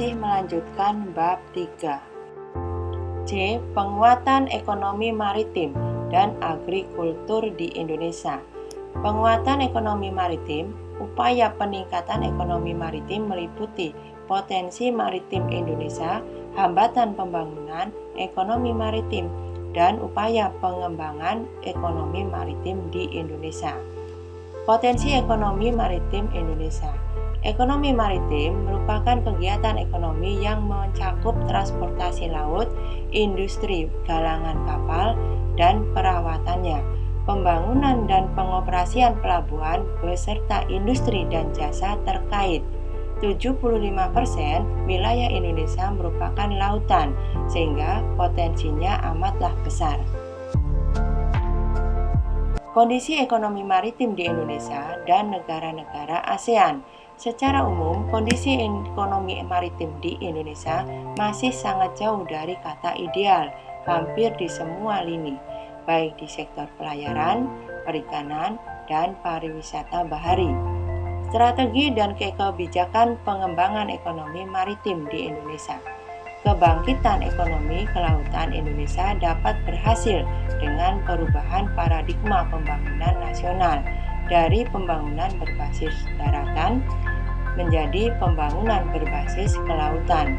masih melanjutkan bab 3. C. Penguatan ekonomi maritim dan agrikultur di Indonesia. Penguatan ekonomi maritim, upaya peningkatan ekonomi maritim meliputi potensi maritim Indonesia, hambatan pembangunan ekonomi maritim, dan upaya pengembangan ekonomi maritim di Indonesia. Potensi ekonomi maritim Indonesia. Ekonomi maritim merupakan kegiatan ekonomi yang mencakup transportasi laut, industri galangan kapal, dan perawatannya, pembangunan dan pengoperasian pelabuhan beserta industri dan jasa terkait. 75% wilayah Indonesia merupakan lautan, sehingga potensinya amatlah besar. Kondisi ekonomi maritim di Indonesia dan negara-negara ASEAN. Secara umum, kondisi ekonomi maritim di Indonesia masih sangat jauh dari kata ideal, hampir di semua lini, baik di sektor pelayaran, perikanan, dan pariwisata bahari. Strategi dan kebijakan pengembangan ekonomi maritim di Indonesia. Kebangkitan ekonomi kelautan Indonesia dapat berhasil dengan perubahan paradigma pembangunan nasional dari pembangunan berbasis daratan menjadi pembangunan berbasis kelautan.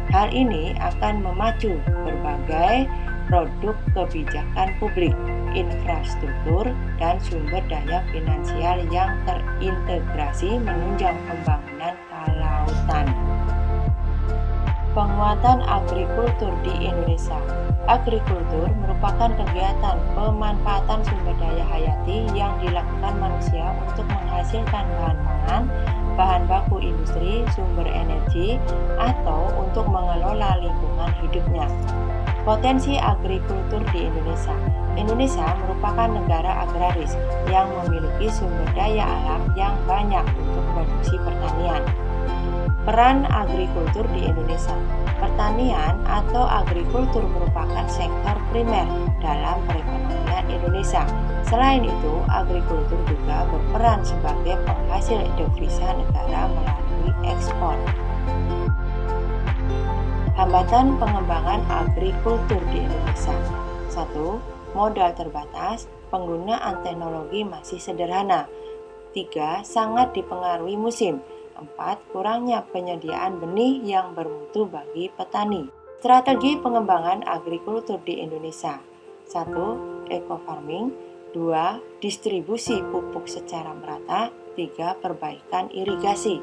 Hal ini akan memacu berbagai produk kebijakan publik, infrastruktur, dan sumber daya finansial yang terintegrasi menunjang pembangunan kelautan. Penguatan agrikultur di Indonesia. Agrikultur merupakan kegiatan pemanfaatan sumber daya hayati yang dilakukan manusia untuk menghasilkan bahan pangan, bahan baku industri, sumber energi, atau untuk mengelola lingkungan hidupnya. Potensi agrikultur di Indonesia. Indonesia merupakan negara agraris yang memiliki sumber daya alam yang banyak untuk produksi pertanian. Peran agrikultur di Indonesia. Pertanian atau agrikultur merupakan sektor primer dalam perekonomian Indonesia. Selain itu, agrikultur juga berperan sebagai penghasil devisa negara melalui ekspor. Hambatan pengembangan agrikultur di Indonesia. 1. Modal terbatas, penggunaan teknologi masih sederhana. 3. Sangat dipengaruhi musim. 4. Kurangnya penyediaan benih yang bermutu bagi petani. Strategi pengembangan agrikultur di Indonesia. 1. Eco-farming. 2. Distribusi pupuk secara merata. 3. Perbaikan irigasi.